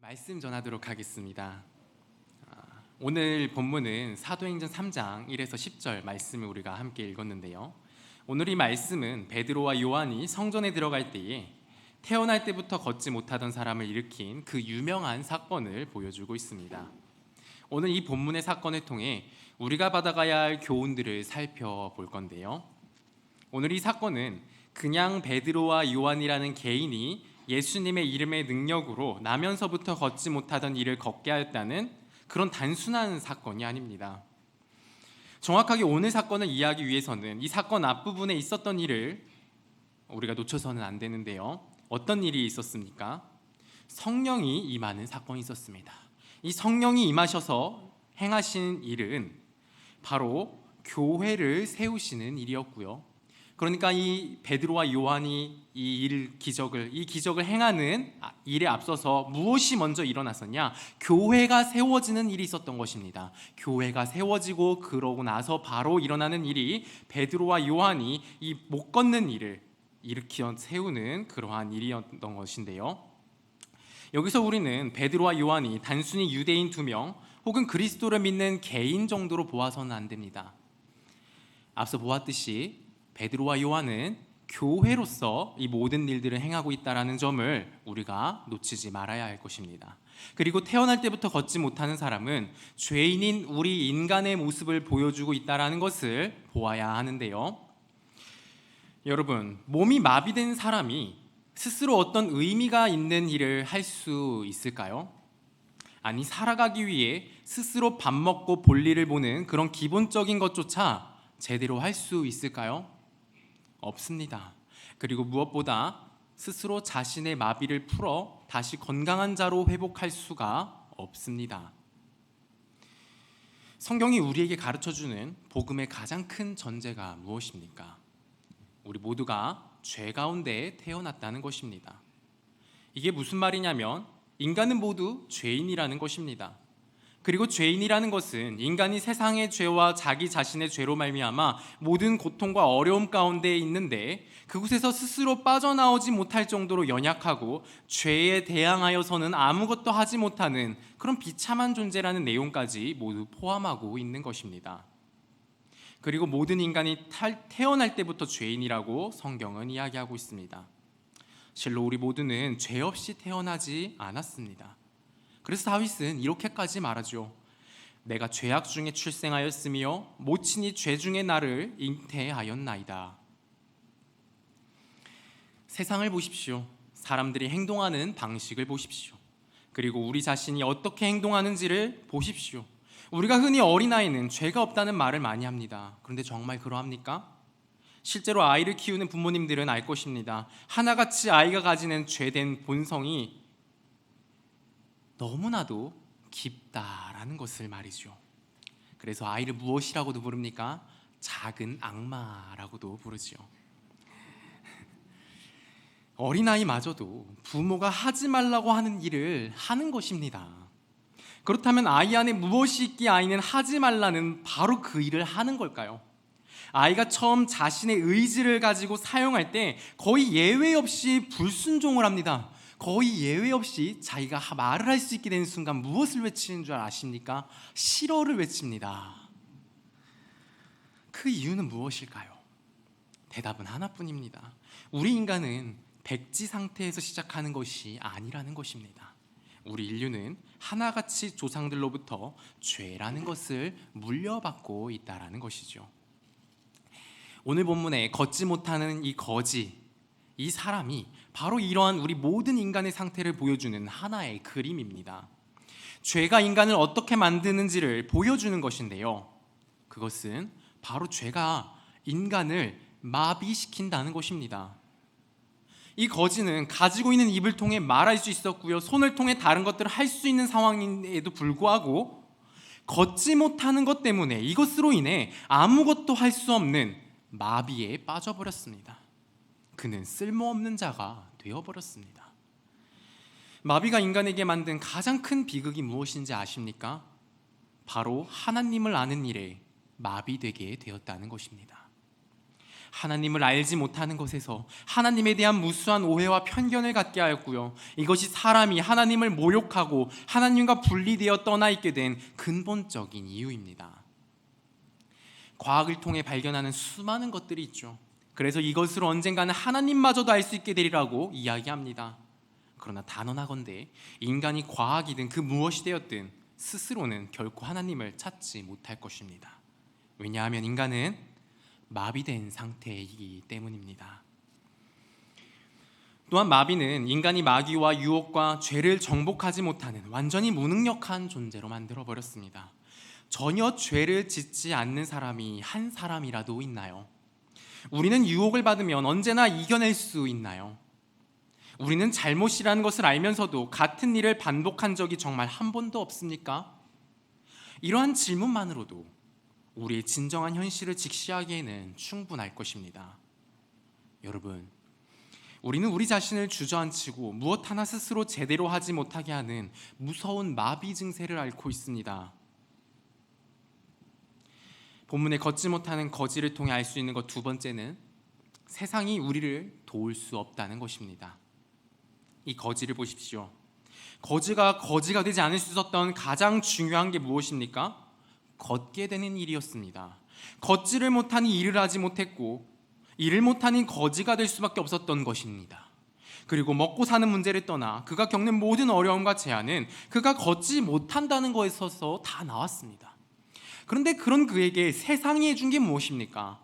말씀 전하도록 하겠습니다. 오늘 본문은 사도행전 3장 1에서 10절 말씀을 우리가 함께 읽었는데요. 오늘 이 말씀은 베드로와 요한이 성전에 들어갈 때에 태어날 때부터 걷지 못하던 사람을 일으킨 그 유명한 사건을 보여주고 있습니다. 오늘 이 본문의 사건을 통해 우리가 받아가야 할 교훈들을 살펴볼 건데요. 오늘 이 사건은 그냥 베드로와 요한이라는 개인이 예수님의 이름의 능력으로 나면서부터 걷지 못하던 일을 걷게 하였다는 그런 단순한 사건이 아닙니다. 정확하게 오늘 사건을 이해하기 위해서는 이 사건 앞부분에 있었던 일을 우리가 놓쳐서는 안 되는데요. 어떤 일이 있었습니까? 성령이 임하는 사건이 있었습니다. 이 성령이 임하셔서 행하신 일은 바로 교회를 세우시는 일이었고요. 그러니까 이 베드로와 요한이 이 기적을 행하는 일에 앞서서 무엇이 먼저 일어났었냐? 교회가 세워지는 일이 있었던 것입니다. 교회가 세워지고 그러고 나서 바로 일어나는 일이 베드로와 요한이 이 못 걷는 일을 일으켜 세우는 그러한 일이었던 것인데요. 여기서 우리는 베드로와 요한이 단순히 유대인 2명 혹은 그리스도를 믿는 개인 정도로 보아서는 안 됩니다. 앞서 보았듯이 베드로와 요한은 교회로서 이 모든 일들을 행하고 있다는 점을 우리가 놓치지 말아야 할 것입니다. 그리고 태어날 때부터 걷지 못하는 사람은 죄인인 우리 인간의 모습을 보여주고 있다는 것을 보아야 하는데요. 여러분, 몸이 마비된 사람이 스스로 어떤 의미가 있는 일을 할 수 있을까요? 아니, 살아가기 위해 스스로 밥 먹고 볼일을 보는 그런 기본적인 것조차 제대로 할 수 있을까요? 없습니다. 그리고 무엇보다 스스로 자신의 마비를 풀어 다시 건강한 자로 회복할 수가 없습니다. 성경이 우리에게 가르쳐주는 복음의 가장 큰 전제가 무엇입니까? 우리 모두가 죄 가운데 태어났다는 것입니다. 이게 무슨 말이냐면 인간은 모두 죄인이라는 것입니다. 그리고 죄인이라는 것은 인간이 세상의 죄와 자기 자신의 죄로 말미암아 모든 고통과 어려움 가운데 있는데 그곳에서 스스로 빠져나오지 못할 정도로 연약하고 죄에 대항하여서는 아무것도 하지 못하는 그런 비참한 존재라는 내용까지 모두 포함하고 있는 것입니다. 그리고 모든 인간이 태어날 때부터 죄인이라고 성경은 이야기하고 있습니다. 실로 우리 모두는 죄 없이 태어나지 않았습니다. 그래서 다윗은 이렇게까지 말하죠. 내가 죄악 중에 출생하였으며 모친이 죄 중에 나를 잉태하였나이다. 세상을 보십시오. 사람들이 행동하는 방식을 보십시오. 그리고 우리 자신이 어떻게 행동하는지를 보십시오. 우리가 흔히 어린아이는 죄가 없다는 말을 많이 합니다. 그런데 정말 그러합니까? 실제로 아이를 키우는 부모님들은 알 것입니다. 하나같이 아이가 가지는 죄된 본성이 너무나도 깊다라는 것을 말이죠. 그래서 아이를 무엇이라고도 부릅니까? 작은 악마라고도 부르죠. 어린아이마저도 부모가 하지 말라고 하는 일을 하는 것입니다. 그렇다면 아이 안에 무엇이 있기에 아이는 하지 말라는 바로 그 일을 하는 걸까요? 아이가 처음 자신의 의지를 가지고 사용할 때 거의 예외 없이 불순종을 합니다. 거의 예외 없이 자기가 말을 할 수 있게 되는 순간 무엇을 외치는 줄 아십니까? 싫어를 외칩니다. 그 이유는 무엇일까요? 대답은 하나뿐입니다. 우리 인간은 백지 상태에서 시작하는 것이 아니라는 것입니다. 우리 인류는 하나같이 조상들로부터 죄라는 것을 물려받고 있다는 것이죠. 오늘 본문에 걷지 못하는 이 거지, 이 사람이 바로 이러한 우리 모든 인간의 상태를 보여주는 하나의 그림입니다. 죄가 인간을 어떻게 만드는지를 보여주는 것인데요. 그것은 바로 죄가 인간을 마비시킨다는 것입니다. 이 거지는 가지고 있는 입을 통해 말할 수 있었고요. 손을 통해 다른 것들을 할 수 있는 상황임에도 불구하고 걷지 못하는 것 때문에 이것으로 인해 아무것도 할 수 없는 마비에 빠져버렸습니다. 그는 쓸모없는 자가 되어버렸습니다. 마비가 인간에게 만든 가장 큰 비극이 무엇인지 아십니까? 바로 하나님을 아는 일에 마비되게 되었다는 것입니다. 하나님을 알지 못하는 것에서 하나님에 대한 무수한 오해와 편견을 갖게 하였고요. 이것이 사람이 하나님을 모욕하고 하나님과 분리되어 떠나 있게 된 근본적인 이유입니다. 과학을 통해 발견하는 수많은 것들이 있죠. 그래서 이것으로 언젠가는 하나님마저도 알 수 있게 되리라고 이야기합니다. 그러나 단언하건대 인간이 과학이든 그 무엇이 되었든 스스로는 결코 하나님을 찾지 못할 것입니다. 왜냐하면 인간은 마비된 상태이기 때문입니다. 또한 마비는 인간이 마귀와 유혹과 죄를 정복하지 못하는 완전히 무능력한 존재로 만들어버렸습니다. 전혀 죄를 짓지 않는 사람이 한 사람이라도 있나요? 우리는 유혹을 받으면 언제나 이겨낼 수 있나요? 우리는 잘못이라는 것을 알면서도 같은 일을 반복한 적이 정말 한 번도 없습니까? 이러한 질문만으로도 우리의 진정한 현실을 직시하기에는 충분할 것입니다. 여러분, 우리는 우리 자신을 주저앉히고 무엇 하나 스스로 제대로 하지 못하게 하는 무서운 마비 증세를 앓고 있습니다. 본문에 걷지 못하는 거지를 통해 알 수 있는 것 두 번째는 세상이 우리를 도울 수 없다는 것입니다. 이 거지를 보십시오. 거지가 되지 않을 수 있었던 가장 중요한 게 무엇입니까? 걷게 되는 일이었습니다. 걷지를 못하니 일을 하지 못했고 일을 못하니 거지가 될 수밖에 없었던 것입니다. 그리고 먹고 사는 문제를 떠나 그가 겪는 모든 어려움과 제한은 그가 걷지 못한다는 것에 있어서 다 나왔습니다. 그런데 그런 그에게 세상이 해준 게 무엇입니까?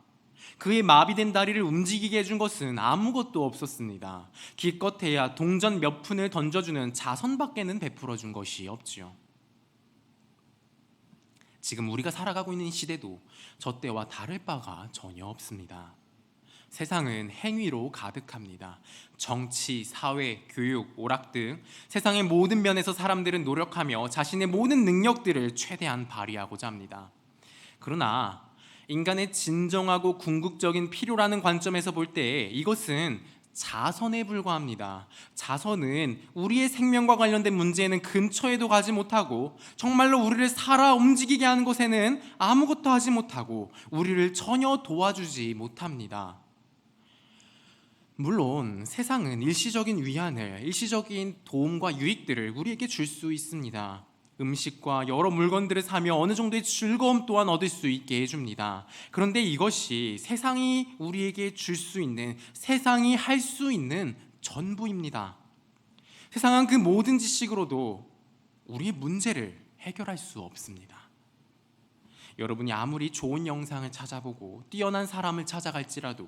그의 마비된 다리를 움직이게 해준 것은 아무것도 없었습니다. 기껏해야 동전 몇 푼을 던져주는 자선밖에는 베풀어준 것이 없지요. 지금 우리가 살아가고 있는 시대도 저 때와 다를 바가 전혀 없습니다. 세상은 행위로 가득합니다. 정치, 사회, 교육, 오락 등 세상의 모든 면에서 사람들은 노력하며 자신의 모든 능력들을 최대한 발휘하고자 합니다. 그러나 인간의 진정하고 궁극적인 필요라는 관점에서 볼 때 이것은 자선에 불과합니다. 자선은 우리의 생명과 관련된 문제에는 근처에도 가지 못하고 정말로 우리를 살아 움직이게 하는 것에는 아무것도 하지 못하고 우리를 전혀 도와주지 못합니다. 물론 세상은 일시적인 위안을, 일시적인 도움과 유익들을 우리에게 줄 수 있습니다. 음식과 여러 물건들을 사며 어느 정도의 즐거움 또한 얻을 수 있게 해줍니다. 그런데 이것이 세상이 우리에게 줄 수 있는, 세상이 할 수 있는 전부입니다. 세상은 그 모든 지식으로도 우리의 문제를 해결할 수 없습니다. 여러분이 아무리 좋은 영상을 찾아보고 뛰어난 사람을 찾아갈지라도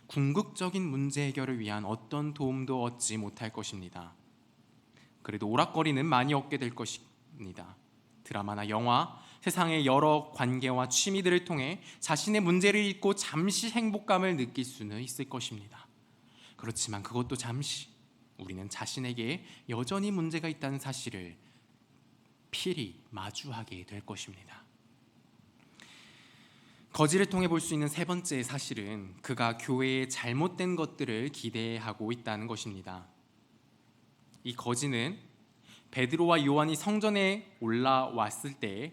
궁극적인 문제 해결을 위한 어떤 도움도 얻지 못할 것입니다. 그래도 오락거리는 많이 얻게 될 것입니다. 드라마나 영화, 세상의 여러 관계와 취미들을 통해 자신의 문제를 잊고 잠시 행복감을 느낄 수는 있을 것입니다. 그렇지만 그것도 잠시, 우리는 자신에게 여전히 문제가 있다는 사실을 필히 마주하게 될 것입니다. 거지를 통해 볼 수 있는 세 번째 사실은 그가 교회의 잘못된 것들을 기대하고 있다는 것입니다. 이 거지는 베드로와 요한이 성전에 올라왔을 때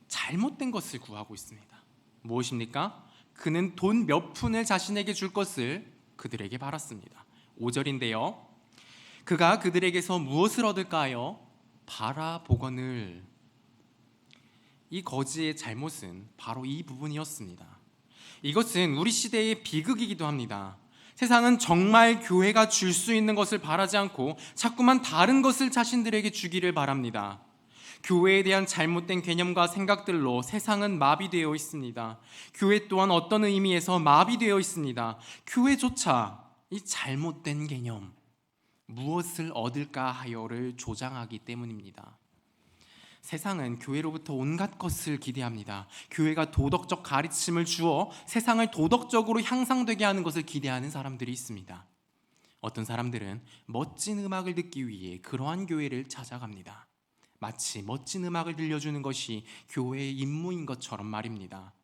잘못된 것을 구하고 있습니다. 무엇입니까? 그는 돈 몇 푼을 자신에게 줄 것을 그들에게 바랐습니다. 5절인데요. 그가 그들에게서 무엇을 얻을까요? 바라보거늘. 이 거지의 잘못은 바로 이 부분이었습니다. 이것은 우리 시대의 비극이기도 합니다. 세상은 정말 교회가 줄 수 있는 것을 바라지 않고 자꾸만 다른 것을 자신들에게 주기를 바랍니다. 교회에 대한 잘못된 개념과 생각들로 세상은 마비되어 있습니다. 교회 또한 어떤 의미에서 마비되어 있습니다. 교회조차 이 잘못된 개념, 무엇을 얻을까 하여를 조장하기 때문입니다. 세상은 교회로부터 온갖 것을 기대합니다. 교회가 도덕적 가르침을 주어 세상을 도덕적으로 향상되게 하는 것을 기대하는 사람들이 있습니다. 어떤 사람들은 멋진 음악을 듣기 위해 그러한 교회를 찾아갑니다. 마치 멋진 음악을 들려주는 것이 교회의 임무인 것처럼 말입니다.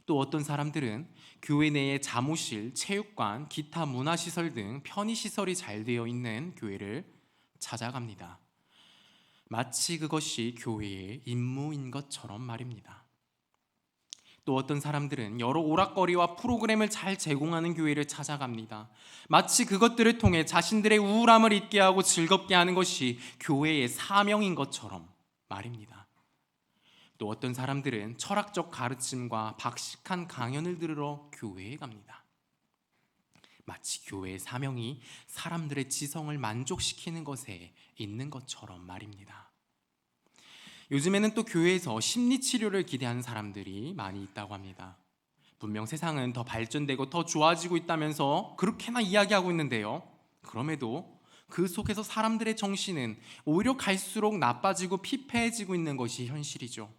또 어떤 사람들은 교회 내에 사무실, 체육관, 기타 문화시설 등 편의시설이 잘 되어 있는 교회를 찾아갑니다. 마치 그것이 교회의 임무인 것처럼 말입니다. 또 어떤 사람들은 여러 오락거리와 프로그램을 잘 제공하는 교회를 찾아갑니다. 마치 그것들을 통해 자신들의 우울함을 잊게 하고 즐겁게 하는 것이 교회의 사명인 것처럼 말입니다. 또 어떤 사람들은 철학적 가르침과 박식한 강연을 들으러 교회에 갑니다. 마치 교회의 사명이 사람들의 지성을 만족시키는 것에 있는 것처럼 말입니다. 요즘에는 또 교회에서 심리치료를 기대하는 사람들이 많이 있다고 합니다. 분명 세상은 더 발전되고 더 좋아지고 있다면서 그렇게나 이야기하고 있는데요. 그럼에도 그 속에서 사람들의 정신은 오히려 갈수록 나빠지고 피폐해지고 있는 것이 현실이죠.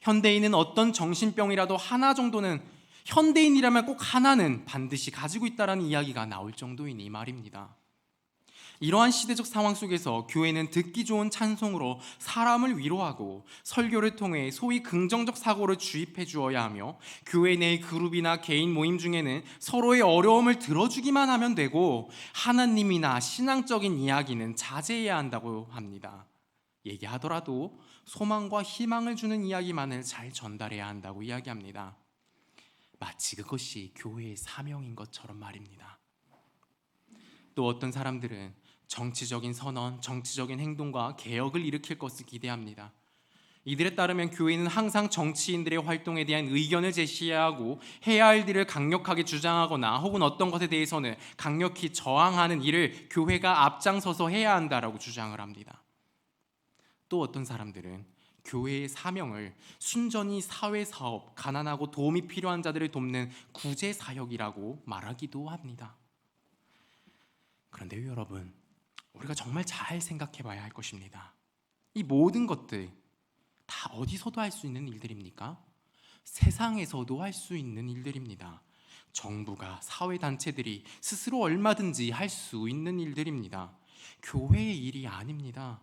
현대인은 어떤 정신병이라도 하나 정도는, 현대인이라면 꼭 하나는 반드시 가지고 있다는 이야기가 나올 정도이니 말입니다. 이러한 시대적 상황 속에서 교회는 듣기 좋은 찬송으로 사람을 위로하고 설교를 통해 소위 긍정적 사고를 주입해 주어야 하며, 교회 내 그룹이나 개인 모임 중에는 서로의 어려움을 들어주기만 하면 되고 하나님이나 신앙적인 이야기는 자제해야 한다고 합니다. 얘기하더라도 소망과 희망을 주는 이야기만을 잘 전달해야 한다고 이야기합니다. 마치 그것이 교회의 사명인 것처럼 말입니다. 또 어떤 사람들은 정치적인 선언, 정치적인 행동과 개혁을 일으킬 것을 기대합니다. 이들에 따르면 교회는 항상 정치인들의 활동에 대한 의견을 제시해야 하고 해야 할 일을 강력하게 주장하거나 혹은 어떤 것에 대해서는 강력히 저항하는 일을 교회가 앞장서서 해야 한다라고 주장을 합니다. 또 어떤 사람들은 교회의 사명을 순전히 사회사업, 가난하고 도움이 필요한 자들을 돕는 구제사역이라고 말하기도 합니다. 그런데요, 여러분, 우리가 정말 잘 생각해 봐야 할 것입니다. 이 모든 것들 다 어디서도 할 수 있는 일들입니까? 세상에서도 할 수 있는 일들입니다. 정부가, 사회단체들이 스스로 얼마든지 할 수 있는 일들입니다. 교회의 일이 아닙니다.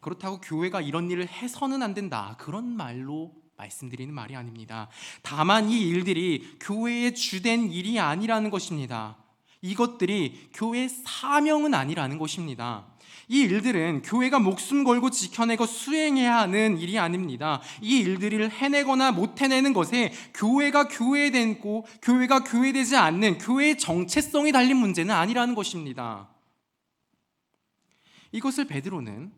그렇다고 교회가 이런 일을 해서는 안 된다, 그런 말로 말씀드리는 말이 아닙니다. 다만 이 일들이 교회의 주된 일이 아니라는 것입니다. 이것들이 교회의 사명은 아니라는 것입니다. 이 일들은 교회가 목숨 걸고 지켜내고 수행해야 하는 일이 아닙니다. 이 일들을 해내거나 못 해내는 것에 교회가 교회되고 교회가 교회되지 않는 교회의 정체성이 달린 문제는 아니라는 것입니다. 이것을 베드로는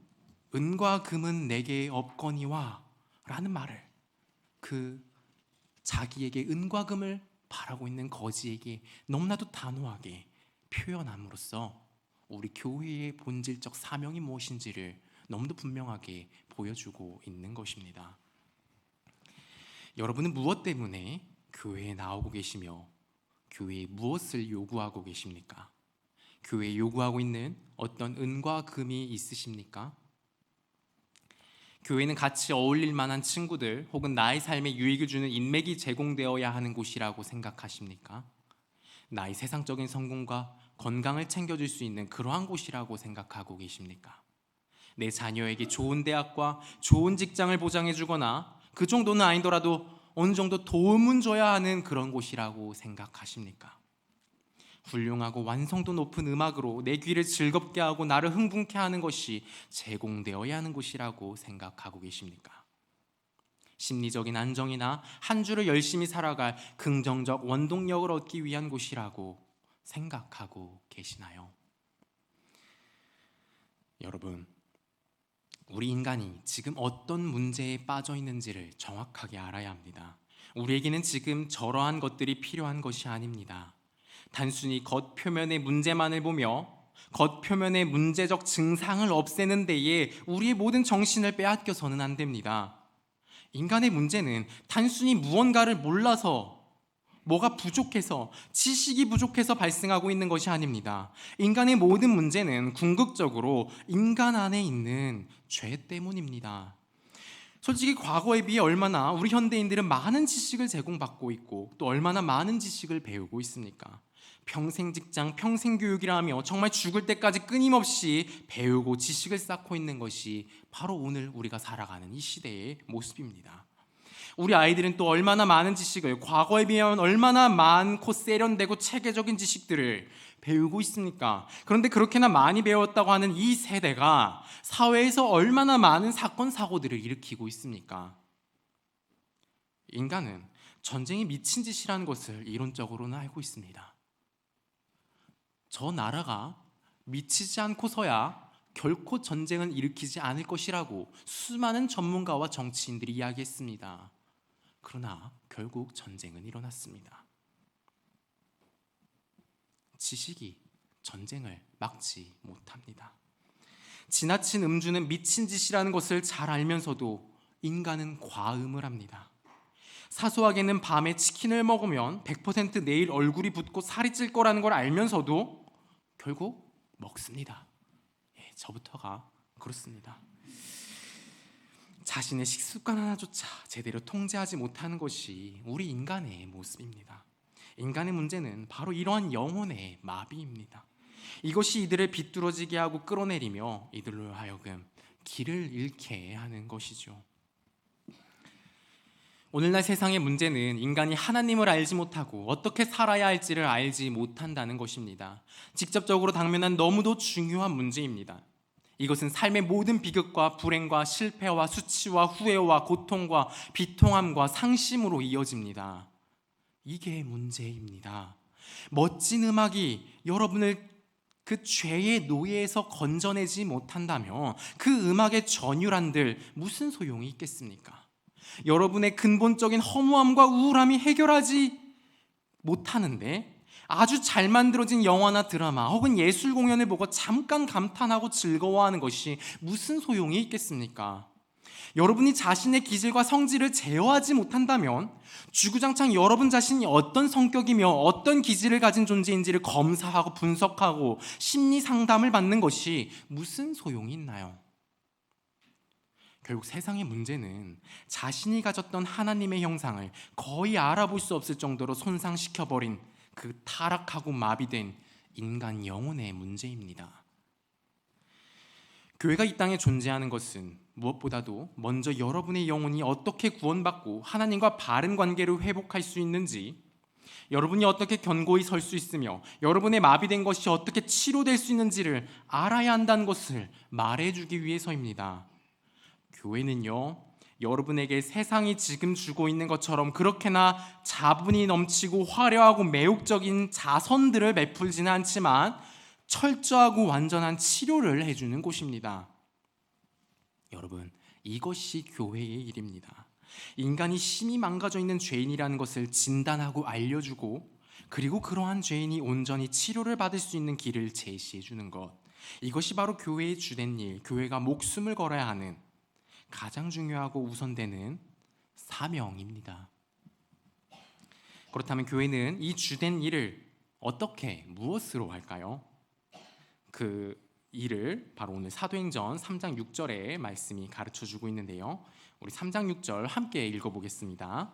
은과 금은 내게 없거니와 라는 말을, 그 자기에게 은과 금을 바라고 있는 거지에게 너무나도 단호하게 표현함으로써 우리 교회의 본질적 사명이 무엇인지를 너무도 분명하게 보여주고 있는 것입니다. 여러분은 무엇 때문에 교회에 나오고 계시며 교회에 무엇을 요구하고 계십니까? 교회에 요구하고 있는 어떤 은과 금이 있으십니까? 교회는 같이 어울릴 만한 친구들 혹은 나의 삶에 유익을 주는 인맥이 제공되어야 하는 곳이라고 생각하십니까? 나의 세상적인 성공과 건강을 챙겨줄 수 있는 그러한 곳이라고 생각하고 계십니까? 내 자녀에게 좋은 대학과 좋은 직장을 보장해주거나 그 정도는 아니더라도 어느 정도 도움은 줘야 하는 그런 곳이라고 생각하십니까? 훌륭하고 완성도 높은 음악으로 내 귀를 즐겁게 하고 나를 흥분케 하는 것이 제공되어야 하는 곳이라고 생각하고 계십니까? 심리적인 안정이나 한 주를 열심히 살아갈 긍정적 원동력을 얻기 위한 곳이라고 생각하고 계시나요? 여러분, 우리 인간이 지금 어떤 문제에 빠져 있는지를 정확하게 알아야 합니다. 우리에게는 지금 저러한 것들이 필요한 것이 아닙니다. 단순히 겉표면의 문제만을 보며 겉표면의 문제적 증상을 없애는 데에 우리의 모든 정신을 빼앗겨서는 안 됩니다. 인간의 문제는 단순히 무언가를 몰라서, 뭐가 부족해서, 지식이 부족해서 발생하고 있는 것이 아닙니다. 인간의 모든 문제는 궁극적으로 인간 안에 있는 죄 때문입니다. 솔직히 과거에 비해 얼마나 우리 현대인들은 많은 지식을 제공받고 있고 또 얼마나 많은 지식을 배우고 있습니까? 평생 직장, 평생 교육이라며 정말 죽을 때까지 끊임없이 배우고 지식을 쌓고 있는 것이 바로 오늘 우리가 살아가는 이 시대의 모습입니다. 우리 아이들은 또 얼마나 많은 지식을, 과거에 비하면 얼마나 많고 세련되고 체계적인 지식들을 배우고 있습니까? 그런데 그렇게나 많이 배웠다고 하는 이 세대가 사회에서 얼마나 많은 사건, 사고들을 일으키고 있습니까? 인간은 전쟁이 미친 짓이라는 것을 이론적으로는 알고 있습니다. 저 나라가 미치지 않고서야 결코 전쟁은 일으키지 않을 것이라고 수많은 전문가와 정치인들이 이야기했습니다. 그러나 결국 전쟁은 일어났습니다. 지식이 전쟁을 막지 못합니다. 지나친 음주는 미친 짓이라는 것을 잘 알면서도 인간은 과음을 합니다. 사소하게는 밤에 치킨을 먹으면 100% 내일 얼굴이 붓고 살이 찔 거라는 걸 알면서도 결국 먹습니다. 저부터가 그렇습니다. 자신의 식습관 하나조차 제대로 통제하지 못하는 것이 우리 인간의 모습입니다. 인간의 문제는 바로 이러한 영혼의 마비입니다. 이것이 이들을 비뚤어지게 하고 끌어내리며 이들로 하여금 길을 잃게 하는 것이죠. 오늘날 세상의 문제는 인간이 하나님을 알지 못하고 어떻게 살아야 할지를 알지 못한다는 것입니다. 직접적으로 당면한 너무도 중요한 문제입니다. 이것은 삶의 모든 비극과 불행과 실패와 수치와 후회와 고통과 비통함과 상심으로 이어집니다. 이게 문제입니다. 멋진 음악이 여러분을 그 죄의 노예에서 건져내지 못한다면 그 음악의 전율한들 무슨 소용이 있겠습니까? 여러분의 근본적인 허무함과 우울함이 해결하지 못하는데 아주 잘 만들어진 영화나 드라마 혹은 예술 공연을 보고 잠깐 감탄하고 즐거워하는 것이 무슨 소용이 있겠습니까? 여러분이 자신의 기질과 성질을 제어하지 못한다면 주구장창 여러분 자신이 어떤 성격이며 어떤 기질을 가진 존재인지를 검사하고 분석하고 심리 상담을 받는 것이 무슨 소용이 있나요? 결국 세상의 문제는 자신이 가졌던 하나님의 형상을 거의 알아볼 수 없을 정도로 손상시켜버린 그 타락하고 마비된 인간 영혼의 문제입니다. 교회가 이 땅에 존재하는 것은 무엇보다도 먼저 여러분의 영혼이 어떻게 구원받고 하나님과 바른 관계를 회복할 수 있는지, 여러분이 어떻게 견고히 설 수 있으며 여러분의 마비된 것이 어떻게 치료될 수 있는지를 알아야 한다는 것을 말해주기 위해서입니다. 교회는요, 여러분에게 세상이 지금 주고 있는 것처럼 그렇게나 자분이 넘치고 화려하고 매혹적인 자선들을 베풀지는 않지만 철저하고 완전한 치료를 해주는 곳입니다. 여러분, 이것이 교회의 일입니다. 인간이 심히 망가져 있는 죄인이라는 것을 진단하고 알려주고, 그리고 그러한 죄인이 온전히 치료를 받을 수 있는 길을 제시해 주는 것, 이것이 바로 교회의 주된 일, 교회가 목숨을 걸어야 하는 가장 중요하고 우선되는 사명입니다. 그렇다면 교회는 이 주된 일을 어떻게, 무엇으로 할까요? 그 일을 바로 오늘 사도행전 3장 6절의 말씀이 가르쳐주고 있는데요, 우리 3장 6절 함께 읽어보겠습니다.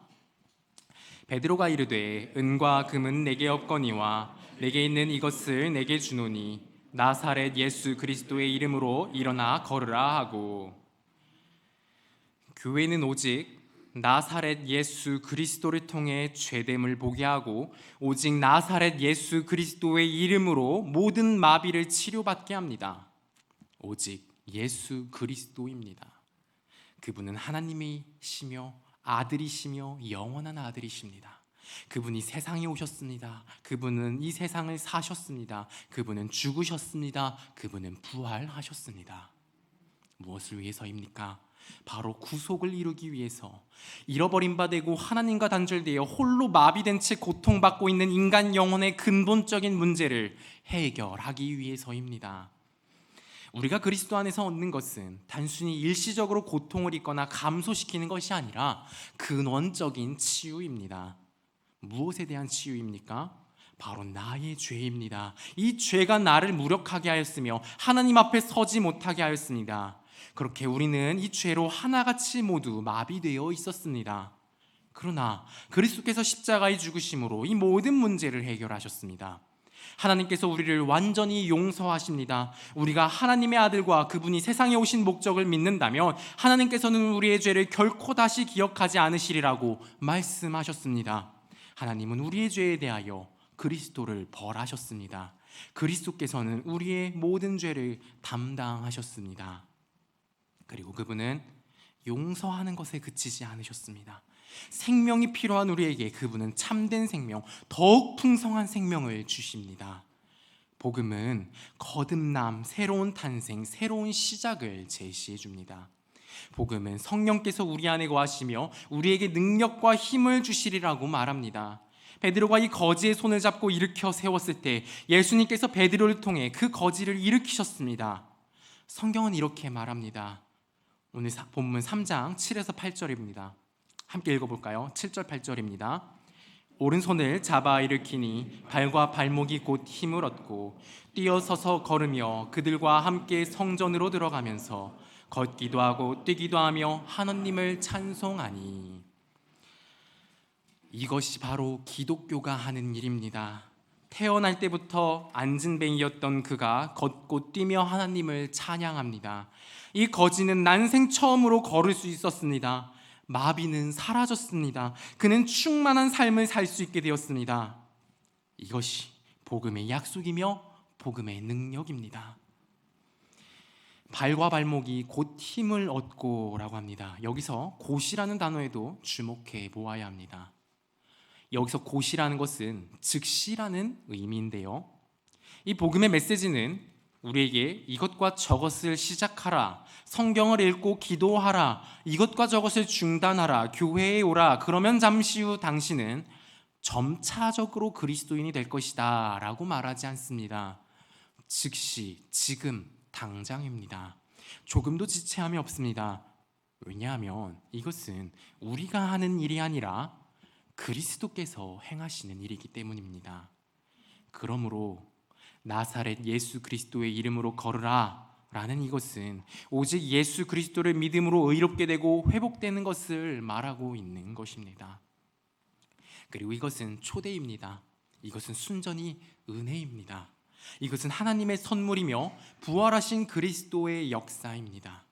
베드로가 이르되 은과 금은 내게 없거니와 내게 있는 이것을 내게 주노니 나사렛 예수 그리스도의 이름으로 일어나 걸으라 하고, 교회는 오직 나사렛 예수 그리스도를 통해 죄됨을 보게 하고 오직 나사렛 예수 그리스도의 이름으로 모든 마비를 치료받게 합니다. 오직 예수 그리스도입니다. 그분은 하나님이시며 아들이시며 영원한 아들이십니다. 그분이 세상에 오셨습니다. 그분은 이 세상을 사셨습니다. 그분은 죽으셨습니다. 그분은 부활하셨습니다. 무엇을 위해서입니까? 바로 구속을 이루기 위해서, 잃어버린 바 되고 하나님과 단절되어 홀로 마비된 채 고통받고 있는 인간 영혼의 근본적인 문제를 해결하기 위해서입니다. 우리가 그리스도 안에서 얻는 것은 단순히 일시적으로 고통을 잊거나 감소시키는 것이 아니라 근원적인 치유입니다. 무엇에 대한 치유입니까? 바로 나의 죄입니다. 이 죄가 나를 무력하게 하였으며 하나님 앞에 서지 못하게 하였습니다. 그렇게 우리는 이 죄로 하나같이 모두 마비되어 있었습니다. 그러나 그리스도께서 십자가의 죽으심으로 이 모든 문제를 해결하셨습니다. 하나님께서 우리를 완전히 용서하십니다. 우리가 하나님의 아들과 그분이 세상에 오신 목적을 믿는다면 하나님께서는 우리의 죄를 결코 다시 기억하지 않으시리라고 말씀하셨습니다. 하나님은 우리의 죄에 대하여 그리스도를 벌하셨습니다. 그리스도께서는 우리의 모든 죄를 담당하셨습니다. 그리고 그분은 용서하는 것에 그치지 않으셨습니다. 생명이 필요한 우리에게 그분은 참된 생명, 더욱 풍성한 생명을 주십니다. 복음은 거듭남, 새로운 탄생, 새로운 시작을 제시해 줍니다. 복음은 성령께서 우리 안에 거하시며 우리에게 능력과 힘을 주시리라고 말합니다. 베드로가 이 거지의 손을 잡고 일으켜 세웠을 때 예수님께서 베드로를 통해 그 거지를 일으키셨습니다. 성경은 이렇게 말합니다. 오늘 본문 3장 7에서 8절입니다. 함께 읽어볼까요? 7절 8절입니다. 오른손을 잡아 일으키니 발과 발목이 곧 힘을 얻고 뛰어서서 걸으며 그들과 함께 성전으로 들어가면서 걷기도 하고 뛰기도 하며 하나님을 찬송하니. 이것이 바로 기독교가 하는 일입니다. 태어날 때부터 앉은뱅이였던 그가 걷고 뛰며 하나님을 찬양합니다. 이 거지는 난생 처음으로 걸을 수 있었습니다. 마비는 사라졌습니다. 그는 충만한 삶을 살 수 있게 되었습니다. 이것이 복음의 약속이며 복음의 능력입니다. 발과 발목이 곧 힘을 얻고 라고 합니다. 여기서 곧이라는 단어에도 주목해 보아야 합니다. 여기서 곧이라는 것은 즉시라는 의미인데요, 이 복음의 메시지는 우리에게 이것과 저것을 시작하라, 성경을 읽고 기도하라, 이것과 저것을 중단하라, 교회에 오라, 그러면 잠시 후 당신은 점차적으로 그리스도인이 될 것이다 라고 말하지 않습니다. 즉시, 지금, 당장입니다. 조금도 지체함이 없습니다. 왜냐하면 이것은 우리가 하는 일이 아니라 그리스도께서 행하시는 일이기 때문입니다. 그러므로 나사렛 예수 그리스도의 이름으로 걸으라 라는 이것은 오직 예수 그리스도를 믿음으로 의롭게 되고 회복되는 것을 말하고 있는 것입니다. 그리고 이것은 초대입니다. 이것은 순전히 은혜입니다. 이것은 하나님의 선물이며 부활하신 그리스도의 역사입니다.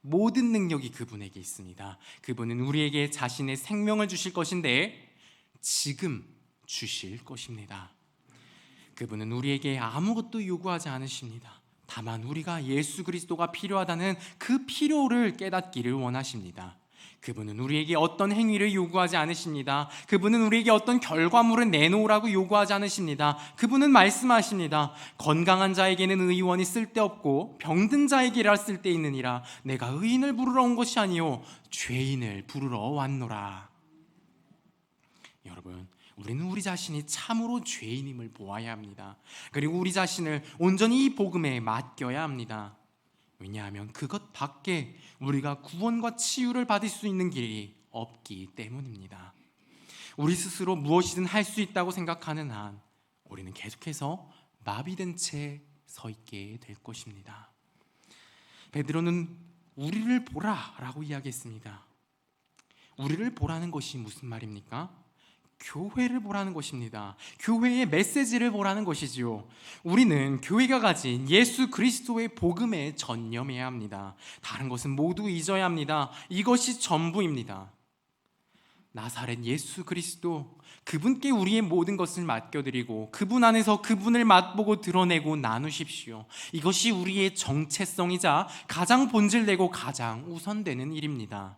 모든 능력이 그분에게 있습니다. 그분은 우리에게 자신의 생명을 주실 것인데 지금 주실 것입니다. 그분은 우리에게 아무것도 요구하지 않으십니다. 다만 우리가 예수 그리스도가 필요하다는 그 필요를 깨닫기를 원하십니다. 그분은 우리에게 어떤 행위를 요구하지 않으십니다. 그분은 우리에게 어떤 결과물을 내놓으라고 요구하지 않으십니다. 그분은 말씀하십니다. 건강한 자에게는 의원이 쓸데없고 병든 자에게라 쓸데있느니라. 내가 의인을 부르러 온 것이 아니요 죄인을 부르러 왔노라. 여러분, 우리는 우리 자신이 참으로 죄인임을 보아야 합니다. 그리고 우리 자신을 온전히 이 복음에 맡겨야 합니다. 왜냐하면 그것 밖에 우리가 구원과 치유를 받을 수 있는 길이 없기 때문입니다. 우리 스스로 무엇이든 할 수 있다고 생각하는 한 우리는 계속해서 마비된 채 서 있게 될 것입니다. 베드로는 우리를 보라 라고 이야기했습니다. 우리를 보라는 것이 무슨 말입니까? 교회를 보라는 것입니다. 교회의 메시지를 보라는 것이지요. 우리는 교회가 가진 예수 그리스도의 복음에 전념해야 합니다. 다른 것은 모두 잊어야 합니다. 이것이 전부입니다. 나사렛 예수 그리스도, 그분께 우리의 모든 것을 맡겨드리고 그분 안에서 그분을 맛보고 드러내고 나누십시오. 이것이 우리의 정체성이자 가장 본질되고 가장 우선되는 일입니다.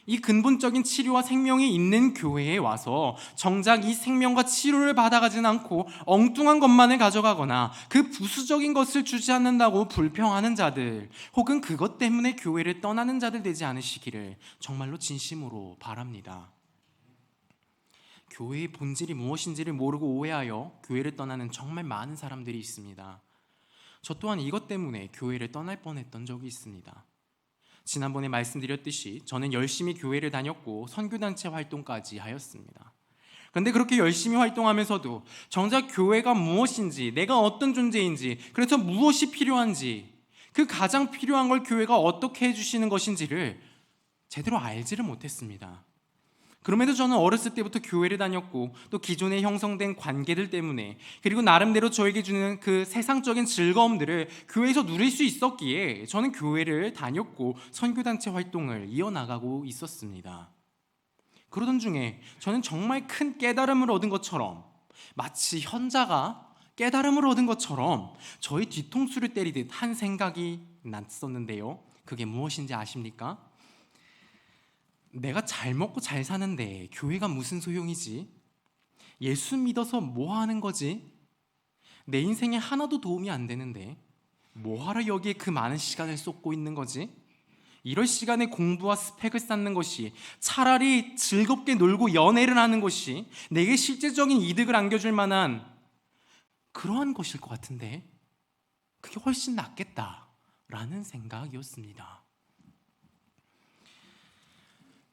이 근본적인 치료와 생명이 있는 교회에 와서 정작 이 생명과 치료를 받아가진 않고 엉뚱한 것만을 가져가거나 그 부수적인 것을 주지 않는다고 불평하는 자들, 혹은 그것 때문에 교회를 떠나는 자들 되지 않으시기를 정말로 진심으로 바랍니다. 교회의 본질이 무엇인지를 모르고 오해하여 교회를 떠나는 정말 많은 사람들이 있습니다. 저 또한 이것 때문에 교회를 떠날 뻔했던 적이 있습니다. 지난번에 말씀드렸듯이 저는 열심히 교회를 다녔고 선교단체 활동까지 하였습니다. 그런데 그렇게 열심히 활동하면서도 정작 교회가 무엇인지, 내가 어떤 존재인지, 그래서 무엇이 필요한지, 그 가장 필요한 걸 교회가 어떻게 해주시는 것인지를 제대로 알지를 못했습니다. 그럼에도 저는 어렸을 때부터 교회를 다녔고 또 기존에 형성된 관계들 때문에, 그리고 나름대로 저에게 주는 그 세상적인 즐거움들을 교회에서 누릴 수 있었기에 저는 교회를 다녔고 선교단체 활동을 이어나가고 있었습니다. 그러던 중에 저는 정말 큰 깨달음을 얻은 것처럼, 마치 현자가 깨달음을 얻은 것처럼 저의 뒤통수를 때리듯 한 생각이 났었는데요, 그게 무엇인지 아십니까? 내가 잘 먹고 잘 사는데 교회가 무슨 소용이지? 예수 믿어서 뭐 하는 거지? 내 인생에 하나도 도움이 안 되는데 뭐하러 여기에 그 많은 시간을 쏟고 있는 거지? 이럴 시간에 공부와 스펙을 쌓는 것이, 차라리 즐겁게 놀고 연애를 하는 것이 내게 실제적인 이득을 안겨줄 만한 그러한 것일 것 같은데 그게 훨씬 낫겠다라는 생각이었습니다.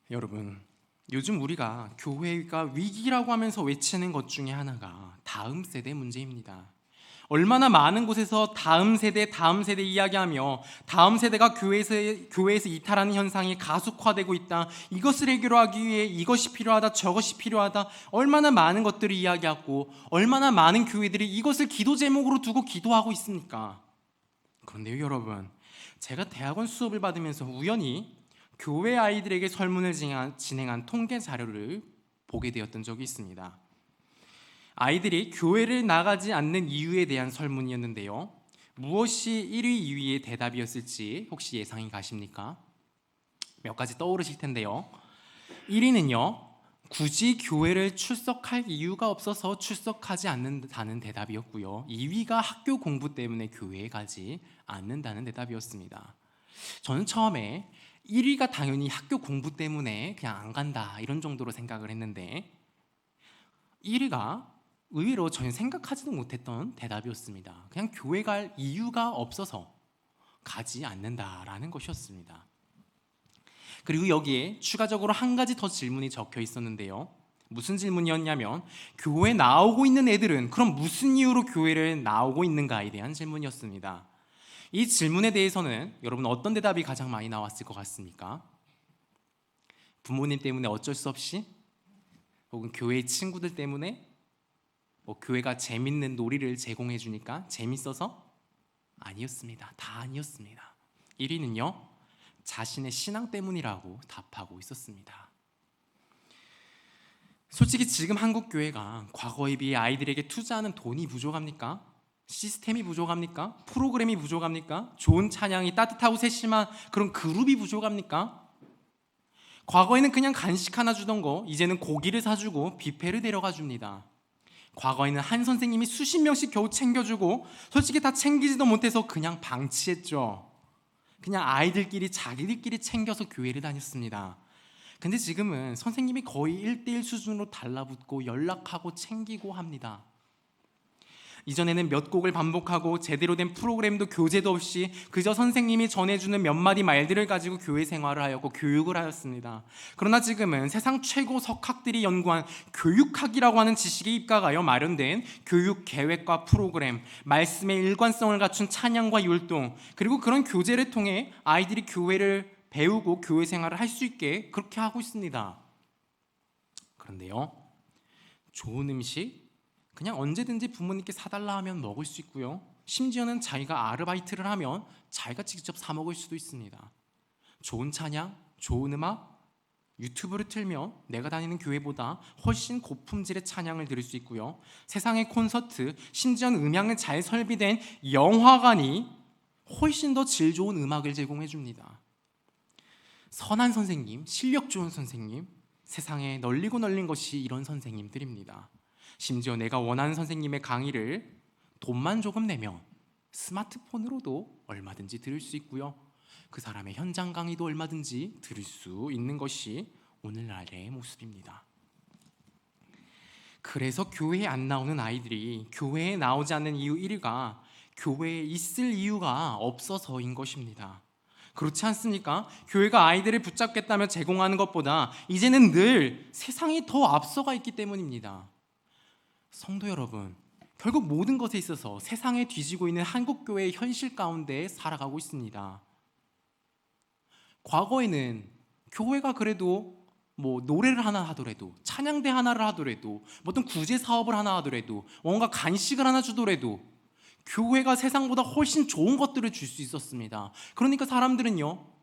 여러분, 요즘 우리가 교회가 위기라고 하면서 외치는 것 중에 하나가 다음 세대 문제입니다. 얼마나 많은 곳에서 다음 세대 이야기하며 다음 세대가 교회에서 이탈하는 현상이 가속화되고 있다. 이것을 해결하기 위해 이것이 필요하다, 저것이 필요하다. 얼마나 많은 것들을 이야기하고 얼마나 많은 교회들이 이것을 기도 제목으로 두고 기도하고 있습니까? 그런데요, 여러분, 제가 대학원 수업을 받으면서 우연히 교회 아이들에게 설문을 진행한 통계 자료를 보게 되었던 적이 있습니다. 아이들이 교회를 나가지 않는 이유에 대한 설문이었는데요. 무엇이 1위, 2위의 대답이었을지 혹시 예상이 가십니까? 몇 가지 떠오르실 텐데요. 1위는요, 굳이 교회를 출석할 이유가 없어서 출석하지 않는다는 대답이었고요. 2위가 학교 공부 때문에 교회에 가지 않는다는 대답이었습니다. 저는 처음에 1위가 당연히 학교 공부 때문에 그냥 안 간다 이런 정도로 생각을 했는데 1위가 의외로 전혀 생각하지도 못했던 대답이었습니다. 그냥 교회 갈 이유가 없어서 가지 않는다라는 것이었습니다. 그리고 여기에 추가적으로 한 가지 더 질문이 적혀 있었는데요. 무슨 질문이었냐면 교회 나오고 있는 애들은 그럼 무슨 이유로 교회를 나오고 있는가에 대한 질문이었습니다. 이 질문에 대해서는 여러분 어떤 대답이 가장 많이 나왔을 것 같습니까? 부모님 때문에 어쩔 수 없이? 혹은 교회의 친구들 때문에? 교회가 재밌는 놀이를 제공해 주니까 재밌어서? 아니었습니다. 다 아니었습니다. 1위는요, 자신의 신앙 때문이라고 답하고 있었습니다. 솔직히 지금 한국 교회가 과거에 비해 아이들에게 투자하는 돈이 부족합니까? 시스템이 부족합니까? 프로그램이 부족합니까? 좋은 찬양이 따뜻하고 세심한 그런 그룹이 부족합니까? 과거에는 그냥 간식 하나 주던 거 이제는 고기를 사주고 뷔페를 데려가 줍니다. 과거에는 한 선생님이 수십 명씩 겨우 챙겨주고 솔직히 다 챙기지도 못해서 그냥 방치했죠. 그냥 아이들끼리 자기들끼리 챙겨서 교회를 다녔습니다. 근데 지금은 선생님이 거의 1대1 수준으로 달라붙고 연락하고 챙기고 합니다. 이전에는 몇 곡을 반복하고 제대로 된 프로그램도 교재도 없이 그저 선생님이 전해주는 몇 마디 말들을 가지고 교회 생활을 하였고 교육을 하였습니다. 그러나 지금은 세상 최고 석학들이 연구한 교육학이라고 하는 지식에 입각하여 마련된 교육 계획과 프로그램, 말씀의 일관성을 갖춘 찬양과 율동, 그리고 그런 교재를 통해 아이들이 교회를 배우고 교회 생활을 할 수 있게 그렇게 하고 있습니다. 그런데요, 좋은 음식 그냥 언제든지 부모님께 사달라 하면 먹을 수 있고요. 심지어는 자기가 아르바이트를 하면 자기가 직접 사 먹을 수도 있습니다. 좋은 찬양, 좋은 음악, 유튜브를 틀면 내가 다니는 교회보다 훨씬 고품질의 찬양을 들을 수 있고요. 세상의 콘서트, 심지어는 음향을 잘 설비된 영화관이 훨씬 더 질 좋은 음악을 제공해 줍니다. 선한 선생님, 실력 좋은 선생님, 세상에 널리고 널린 것이 이런 선생님들입니다. 심지어 내가 원하는 선생님의 강의를 돈만 조금 내면 스마트폰으로도 얼마든지 들을 수 있고요. 그 사람의 현장 강의도 얼마든지 들을 수 있는 것이 오늘날의 모습입니다. 그래서 교회에 안 나오는 아이들이 교회에 나오지 않는 이유 1위가 교회에 있을 이유가 없어서인 것입니다. 그렇지 않습니까? 교회가 아이들을 붙잡겠다며 제공하는 것보다 이제는 늘 세상이 더 앞서가 있기 때문입니다. 성도 여러분, 결국 모든 것에 있어서 세상에 뒤지고 있는 한국교회의 현실 가운데 살아가고 있습니다. 과거에는 교회가 그래도 노래를 하나 하더라도, 찬양대 하나를 하더라도, 어떤 구제 사업을 하나 하더라도, 뭔가 간식을 하나 주더라도 교회가 세상보다 훨씬 좋은 것들을 줄 수 있었습니다. 그러니까 사람들은요,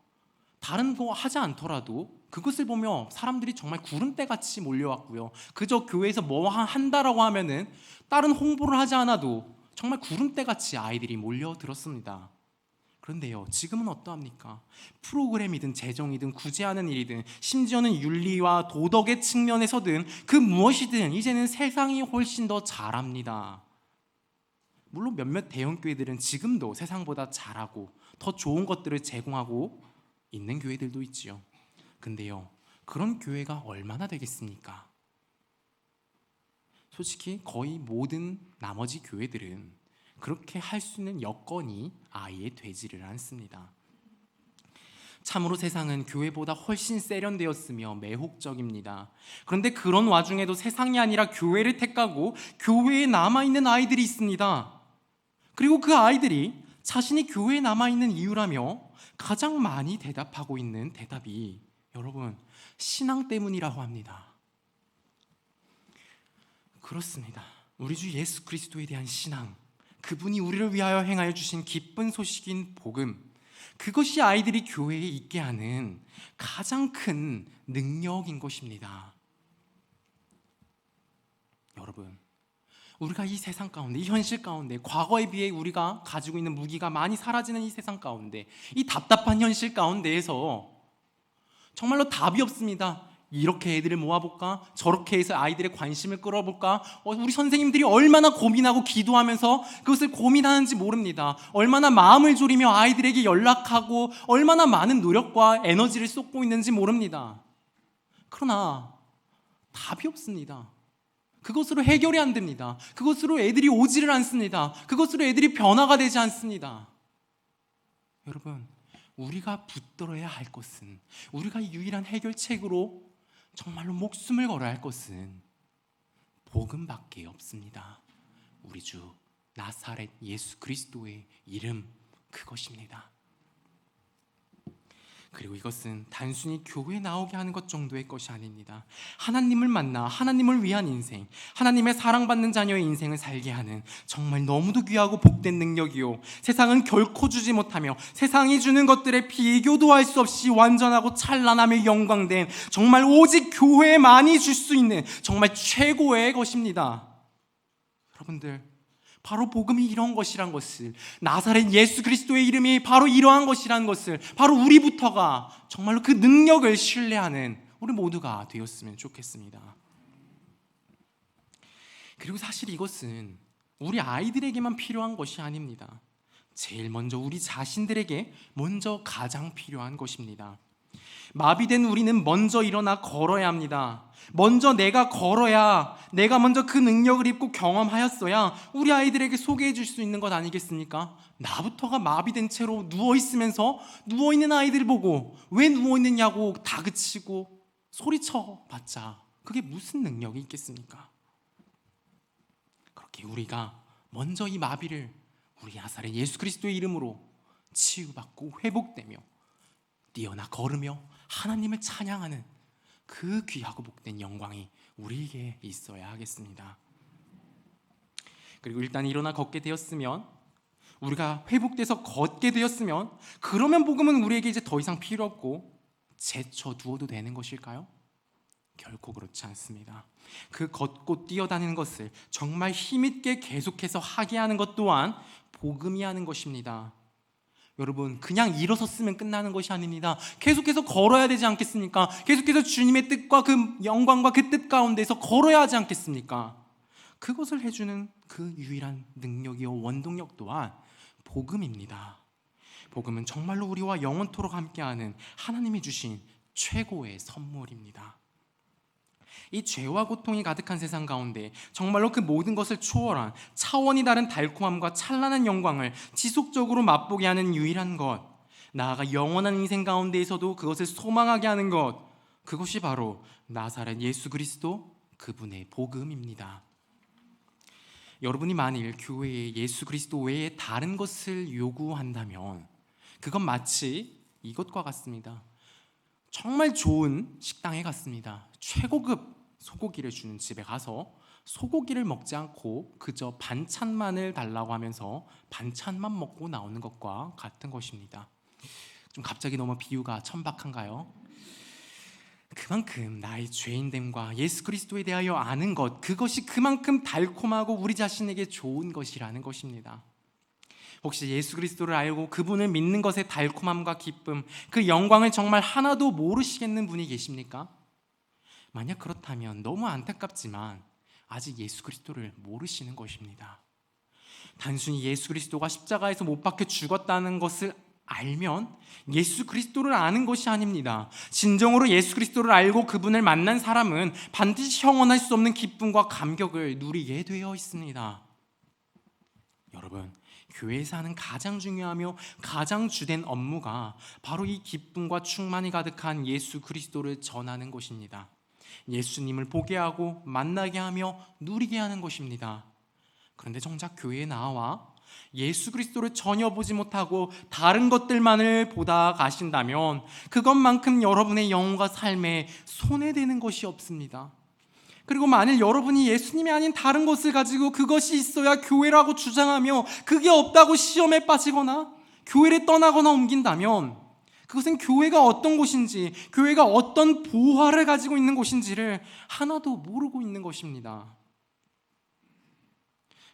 다른 거 하지 않더라도 그것을 보며 사람들이 정말 구름대같이 몰려왔고요. 그저 교회에서 뭐 한다라고 하면은 다른 홍보를 하지 않아도 정말 구름대같이 아이들이 몰려들었습니다. 그런데요, 지금은 어떠합니까? 프로그램이든 재정이든 구제하는 일이든 심지어는 윤리와 도덕의 측면에서든 그 무엇이든 이제는 세상이 훨씬 더 잘합니다. 물론 몇몇 대형교회들은 지금도 세상보다 잘하고 더 좋은 것들을 제공하고 있는 교회들도 있지요. 근데요, 그런 교회가 얼마나 되겠습니까? 솔직히 거의 모든 나머지 교회들은 그렇게 할 수 있는 여건이 아예 되지를 않습니다. 참으로 세상은 교회보다 훨씬 세련되었으며 매혹적입니다. 그런데 그런 와중에도 세상이 아니라 교회를 택하고 교회에 남아있는 아이들이 있습니다. 그리고 그 아이들이 자신이 교회에 남아있는 이유라며 가장 많이 대답하고 있는 대답이 여러분, 신앙 때문이라고 합니다. 그렇습니다. 우리 주 예수 그리스도에 대한 신앙, 그분이 우리를 위하여 행하여 주신 기쁜 소식인 복음, 그것이 아이들이 교회에 있게 하는 가장 큰 능력인 것입니다. 여러분, 우리가 이 세상 가운데, 이 현실 가운데 과거에 비해 우리가 가지고 있는 무기가 많이 사라지는 이 세상 가운데, 이 답답한 현실 가운데에서 정말로 답이 없습니다. 이렇게 애들을 모아볼까? 저렇게 해서 아이들의 관심을 끌어볼까? 우리 선생님들이 얼마나 고민하고 기도하면서 그것을 고민하는지 모릅니다. 얼마나 마음을 졸이며 아이들에게 연락하고 얼마나 많은 노력과 에너지를 쏟고 있는지 모릅니다. 그러나 답이 없습니다. 그것으로 해결이 안 됩니다. 그것으로 애들이 오지를 않습니다. 그것으로 애들이 변화가 되지 않습니다. 여러분, 우리가 붙들어야 할 것은, 우리가 유일한 해결책으로 정말로 목숨을 걸어야 할 것은 복음밖에 없습니다. 우리 주 나사렛 예수 그리스도의 이름, 그것입니다. 그리고 이것은 단순히 교회에 나오게 하는 것 정도의 것이 아닙니다. 하나님을 만나 하나님을 위한 인생, 하나님의 사랑받는 자녀의 인생을 살게 하는 정말 너무도 귀하고 복된 능력이요, 세상은 결코 주지 못하며 세상이 주는 것들에 비교도 할 수 없이 완전하고 찬란하며 영광된 정말 오직 교회만이 줄 수 있는 정말 최고의 것입니다. 여러분들, 바로 복음이 이런 것이란 것을, 나사렛 예수 그리스도의 이름이 바로 이러한 것이란 것을, 바로 우리부터가 정말로 그 능력을 신뢰하는 우리 모두가 되었으면 좋겠습니다. 그리고 사실 이것은 우리 아이들에게만 필요한 것이 아닙니다. 제일 먼저 우리 자신들에게 먼저 가장 필요한 것입니다. 마비된 우리는 먼저 일어나 걸어야 합니다. 먼저 내가 걸어야, 내가 먼저 그 능력을 입고 경험하였어야 우리 아이들에게 소개해 줄 수 있는 것 아니겠습니까? 나부터가 마비된 채로 누워있으면서 누워있는 아이들 보고 왜 누워있느냐고 다그치고 소리쳐 봤자 그게 무슨 능력이 있겠습니까? 그렇게 우리가 먼저 이 마비를 우리 나사렛 예수 그리스도의 이름으로 치유받고 회복되며 뛰어나 걸으며 하나님을 찬양하는 그 귀하고 복된 영광이 우리에게 있어야 하겠습니다. 그리고 일단 일어나 걷게 되었으면, 우리가 회복돼서 걷게 되었으면, 그러면 복음은 우리에게 이제 더 이상 필요 없고 제쳐두어도 되는 것일까요? 결코 그렇지 않습니다. 그 걷고 뛰어다니는 것을 정말 힘있게 계속해서 하게 하는 것 또한 복음이 하는 것입니다. 여러분, 그냥 일어섰으면 끝나는 것이 아닙니다. 계속해서 걸어야 되지 않겠습니까? 계속해서 주님의 뜻과 그 영광과 그 뜻 가운데서 걸어야 하지 않겠습니까? 그것을 해주는 그 유일한 능력이요 원동력 또한 복음입니다. 복음은 정말로 우리와 영원토록 함께하는 하나님이 주신 최고의 선물입니다. 이 죄와 고통이 가득한 세상 가운데 정말로 그 모든 것을 초월한 차원이 다른 달콤함과 찬란한 영광을 지속적으로 맛보게 하는 유일한 것, 나아가 영원한 인생 가운데에서도 그것을 소망하게 하는 것, 그것이 바로 나사렛 예수 그리스도, 그분의 복음입니다. 여러분이 만일 교회에 예수 그리스도 외에 다른 것을 요구한다면 그건 마치 이것과 같습니다. 정말 좋은 식당에 갔습니다. 최고급 소고기를 주는 집에 가서 소고기를 먹지 않고 그저 반찬만을 달라고 하면서 반찬만 먹고 나오는 것과 같은 것입니다. 좀 갑자기 너무 비유가 천박한가요? 그만큼 나의 죄인됨과 예수 그리스도에 대하여 아는 것, 그것이 그만큼 달콤하고 우리 자신에게 좋은 것이라는 것입니다. 혹시 예수 그리스도를 알고 그분을 믿는 것의 달콤함과 기쁨, 그 영광을 정말 하나도 모르시겠는 분이 계십니까? 만약 그렇다면 너무 안타깝지만 아직 예수 그리스도를 모르시는 것입니다. 단순히 예수 그리스도가 십자가에서 못 박혀 죽었다는 것을 알면 예수 그리스도를 아는 것이 아닙니다. 진정으로 예수 그리스도를 알고 그분을 만난 사람은 반드시 형언할 수 없는 기쁨과 감격을 누리게 되어 있습니다. 여러분, 교회에서 하는 가장 중요하며 가장 주된 업무가 바로 이 기쁨과 충만이 가득한 예수 그리스도를 전하는 것입니다. 예수님을 보게 하고 만나게 하며 누리게 하는 것입니다. 그런데 정작 교회에 나와 예수 그리스도를 전혀 보지 못하고 다른 것들만을 보다 가신다면 그것만큼 여러분의 영혼과 삶에 손해되는 것이 없습니다. 그리고 만일 여러분이 예수님이 아닌 다른 것을 가지고 그것이 있어야 교회라고 주장하며 그게 없다고 시험에 빠지거나 교회를 떠나거나 옮긴다면 그것은 교회가 어떤 곳인지, 교회가 어떤 보화를 가지고 있는 곳인지를 하나도 모르고 있는 것입니다.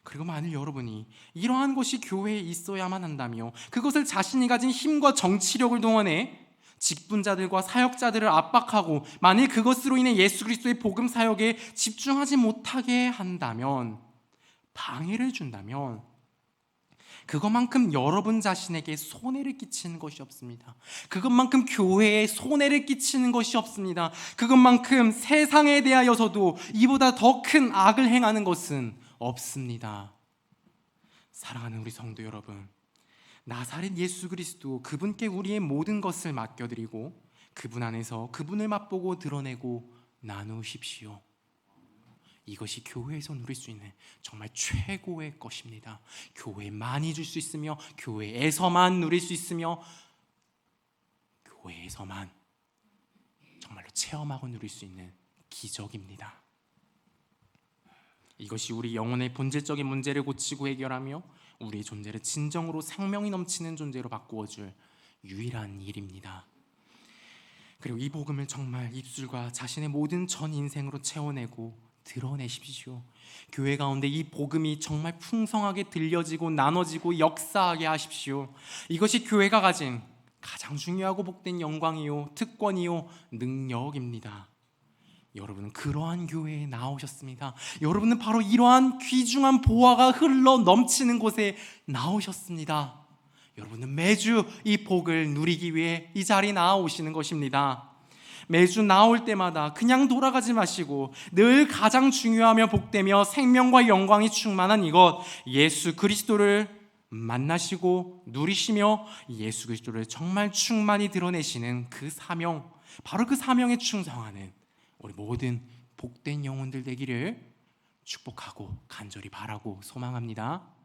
그리고 만일 여러분이 이러한 것이 교회에 있어야만 한다며 그것을 자신이 가진 힘과 정치력을 동원해 직분자들과 사역자들을 압박하고 만일 그것으로 인해 예수 그리스도의 복음 사역에 집중하지 못하게 한다면, 방해를 준다면 그것만큼 여러분 자신에게 손해를 끼치는 것이 없습니다. 그것만큼 교회에 손해를 끼치는 것이 없습니다. 그것만큼 세상에 대하여서도 이보다 더 큰 악을 행하는 것은 없습니다. 사랑하는 우리 성도 여러분, 나사렛 예수 그리스도, 그분께 우리의 모든 것을 맡겨드리고 그분 안에서 그분을 맛보고 드러내고 나누십시오. 이것이 교회에서 누릴 수 있는 정말 최고의 것입니다. 교회만이 줄 수 있으며 교회에서만 누릴 수 있으며 교회에서만 정말로 체험하고 누릴 수 있는 기적입니다. 이것이 우리 영혼의 본질적인 문제를 고치고 해결하며 우리의 존재를 진정으로 생명이 넘치는 존재로 바꾸어줄 유일한 일입니다. 그리고 이 복음을 정말 입술과 자신의 모든 전 인생으로 채워내고 드러내십시오. 교회 가운데 이 복음이 정말 풍성하게 들려지고 나눠지고 역사하게 하십시오. 이것이 교회가 가진 가장 중요하고 복된 영광이요, 특권이요, 능력입니다. 여러분은 그러한 교회에 나오셨습니다. 여러분은 바로 이러한 귀중한 보화가 흘러 넘치는 곳에 나오셨습니다. 여러분은 매주 이 복을 누리기 위해 이 자리에 나오시는 것입니다. 매주 나올 때마다 그냥 돌아가지 마시고 늘 가장 중요하며 복되며 생명과 영광이 충만한 이것, 예수 그리스도를 만나시고 누리시며 예수 그리스도를 정말 충만히 드러내시는 그 사명, 바로 그 사명에 충성하는 우리 모든 복된 영혼들 되기를 축복하고 간절히 바라고 소망합니다.